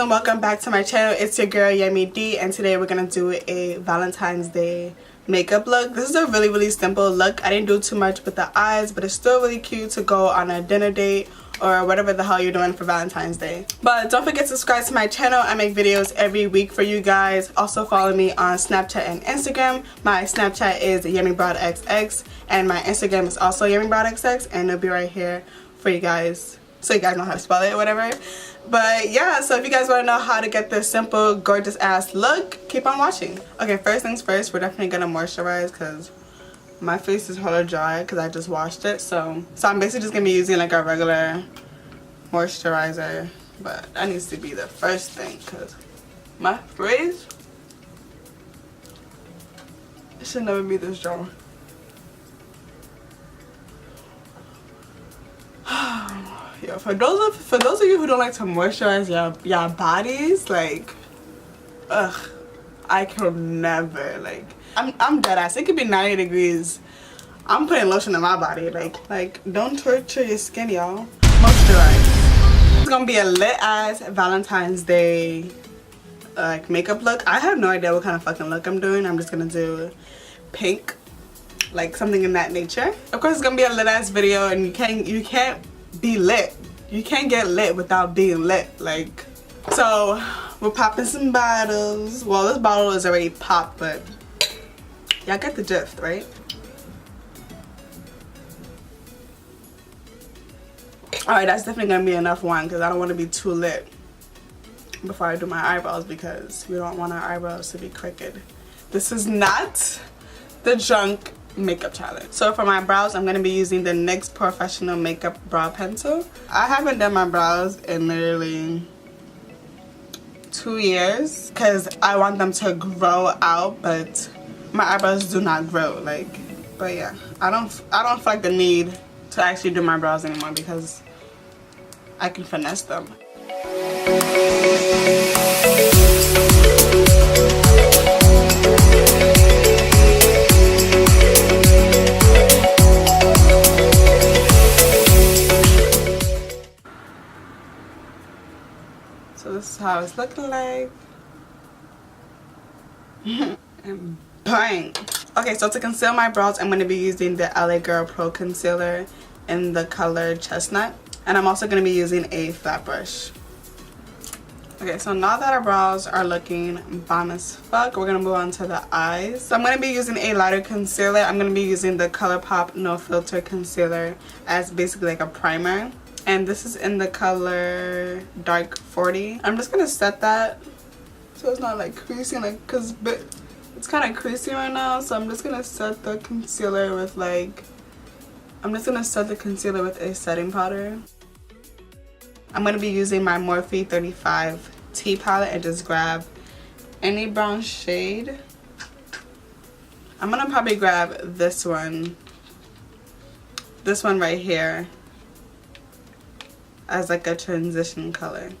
and welcome back to my channel. It's your girl Yamii D, and today we're gonna do a Valentine's Day makeup look. This is a really simple look. I didn't do too much with the eyes, but it's still really cute to go on a dinner date or whatever the hell you're doing for Valentine's Day. But don't forget to subscribe to my channel. I make videos every week for you guys. Also follow me on Snapchat and Instagram. My Snapchat is YamiiBroadXX and my Instagram is also YamiiBroadXX, and it'll be right here for you guys so you guys know how to spell it or whatever. But yeah, so if you guys want to know how to get this simple gorgeous ass look, keep on watching. Okay, first things first, we're definitely gonna moisturize because my face is hella dry because I just washed it. So I'm basically just gonna be using like a regular moisturizer, but that needs to be the first thing because my face, it should never be this dry. Yo, for those of you who don't like to moisturize your bodies, like, ugh, I could never. Like, I'm dead ass. It could be 90 degrees. I'm putting lotion on my body. Like don't torture your skin, y'all. Moisturize. It's gonna be a lit ass Valentine's Day like makeup look. I have no idea what kind of fucking look I'm doing. I'm just gonna do pink, like something in that nature. Of course, it's gonna be a lit ass video, and you can't be lit. You can't get lit without being lit. Like, so we're popping some bottles. Well, this bottle is already popped, but y'all get the gist, right? Alright, that's definitely gonna be enough wine because I don't want to be too lit before I do my eyebrows because we don't want our eyebrows to be crooked. This is not the drunk makeup challenge. So for my brows, I'm going to be using the NYX Professional Makeup Brow Pencil. I haven't done my brows in literally 2 years because I want them to grow out, but my eyebrows do not grow. Like, but yeah, I don't feel like the need to actually do my brows anymore because I can finesse them. So this is how it's looking like. And bang! Okay, so to conceal my brows, I'm going to be using the LA Girl Pro Concealer in the color Chestnut. And I'm also going to be using a flat brush. Okay, so now that our brows are looking bomb as fuck, we're going to move on to the eyes. So I'm going to be using a lighter concealer. I'm going to be using the Colourpop No Filter Concealer as basically like a primer. And this is in the color Dark 40. I'm just gonna set that so it's not like creasing, like, cause it's kind of creasing right now. So I'm just gonna set the concealer with a setting powder. I'm gonna be using my Morphe 35 T palette and just grab any brown shade. I'm gonna probably grab this one right here as like a transition color.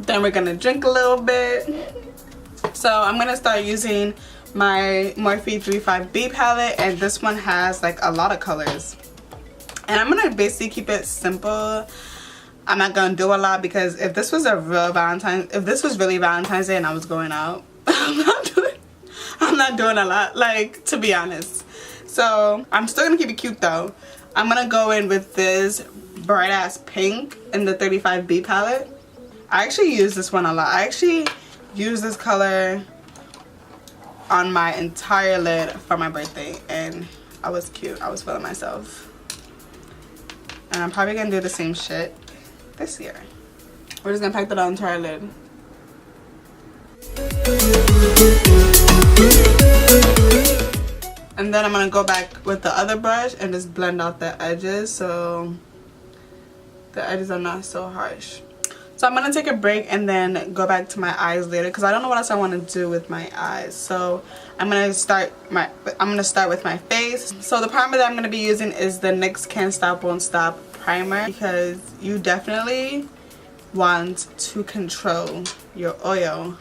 Then we're gonna drink a little bit. So I'm gonna start using my Morphe 35B palette, and this one has like a lot of colors. And I'm gonna basically keep it simple. I'm not gonna do a lot because if this was really Valentine's Day and I was going out, I'm not doing a lot, like, to be honest. So I'm still gonna keep it cute though. I'm gonna go in with this bright ass pink in the 35B palette. I actually use this one a lot. I actually use this color on my entire lid for my birthday, and I was cute. I was feeling myself. And I'm probably gonna do the same shit this year. We're just gonna pack that on the entire lid. And then I'm gonna go back with the other brush and just blend out the edges so the edges are not so harsh. So I'm gonna take a break and then go back to my eyes later because I don't know what else I want to do with my eyes. So I'm gonna start with my face. So the primer that I'm gonna be using is the NYX Can't Stop Won't Stop primer because you definitely want to control your oil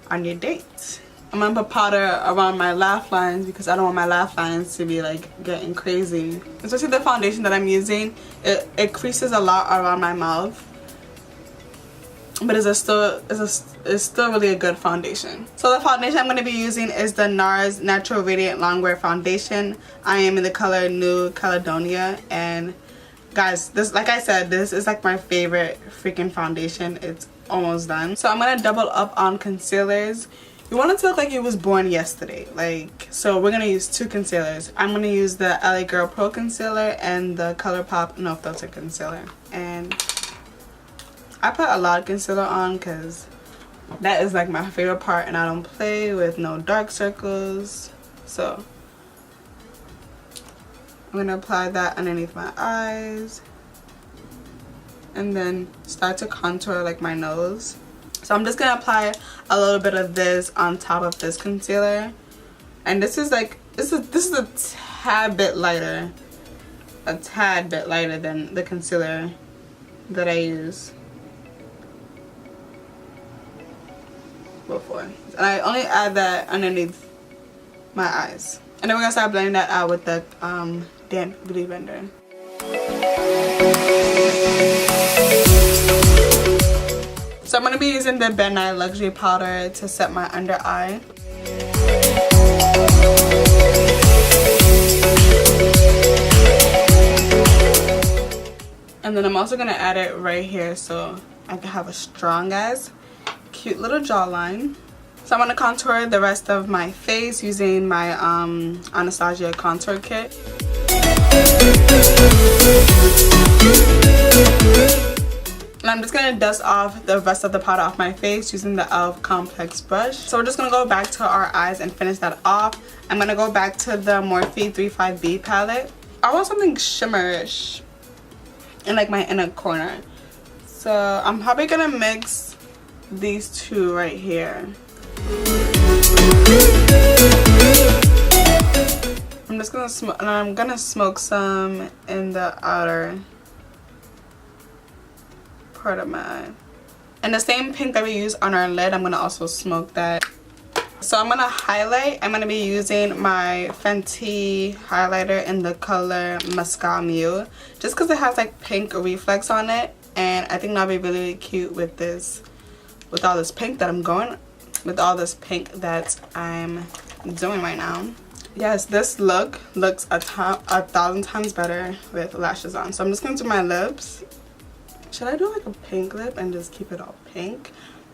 on your dates. I'm gonna put powder around my laugh lines because I don't want my laugh lines to be like getting crazy. Especially the foundation that I'm using, it creases a lot around my mouth, but it's still really a good foundation. So the foundation I'm going to be using is the NARS Natural Radiant Longwear Foundation. I am in the color Nude Caledonia, and guys, this, like I said, this is like my favorite freaking foundation. It's almost done. So I'm going to double up on concealers. You want it to look like you was born yesterday, like, so we're going to use 2 concealers. I'm going to use the LA Girl Pro Concealer and the Colourpop No Filter Concealer. And I put a lot of concealer on because that is like my favorite part, and I don't play with no dark circles. So I'm going to apply that underneath my eyes and then start to contour like my nose. So I'm just going to apply a little bit of this on top of this concealer. And this is like, this is a tad bit lighter. A tad bit lighter than the concealer that I use before. And I only add that underneath my eyes. And then we're going to start blending that out with the damp beauty blender. So I'm going to be using the Ben Nye Luxury Powder to set my under eye. And then I'm also going to add it right here so I can have a strong ass cute little jawline. So I'm going to contour the rest of my face using my Anastasia Contour Kit. And I'm just going to dust off the rest of the powder off my face using the e.l.f. Complex brush. So we're just going to go back to our eyes and finish that off. I'm going to go back to the Morphe 35B palette. I want something shimmerish in like my inner corner. So I'm probably going to mix these 2 right here. I'm just going to smoke, and I'm going to smoke some in the outer part of my eye. And the same pink that we use on our lid, I'm going to also smoke that. So I'm going to highlight. I'm going to be using my Fenty highlighter in the color Mescal Mule, just because it has like pink reflex on it, and I think that'll be really cute with this, with all this pink that I'm doing right now. Yes, this look looks 1,000 times better with lashes on. So I'm just going to do my lips. Should I do like a pink lip and just keep it all pink?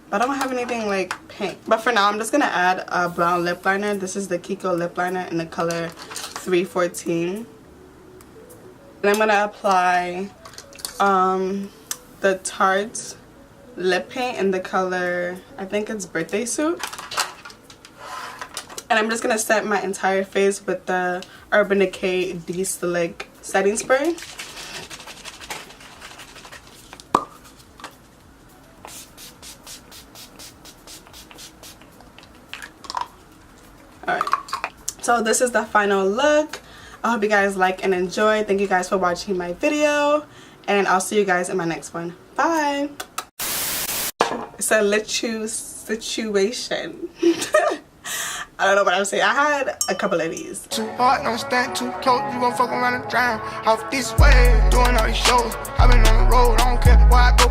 But I don't have anything like pink. But for now, I'm just going to add a brown lip liner. This is the Kiko Lipliner in the color 314. And I'm going to apply the Tarte lip paint in the color, I think it's Birthday Suit. And I'm just going to set my entire face with the Urban Decay De-Slick setting spray. Alright, so this is the final look. I hope you guys like and enjoy. Thank you guys for watching my video, and I'll see you guys in my next one. Bye! It's a let-you situation. I don't know what I'm saying. I had a couple of these. Too hard, don't stand too close. You gon' fuck around and drown. Off this way, doing all these shows. I've been on the road, I don't care where I go.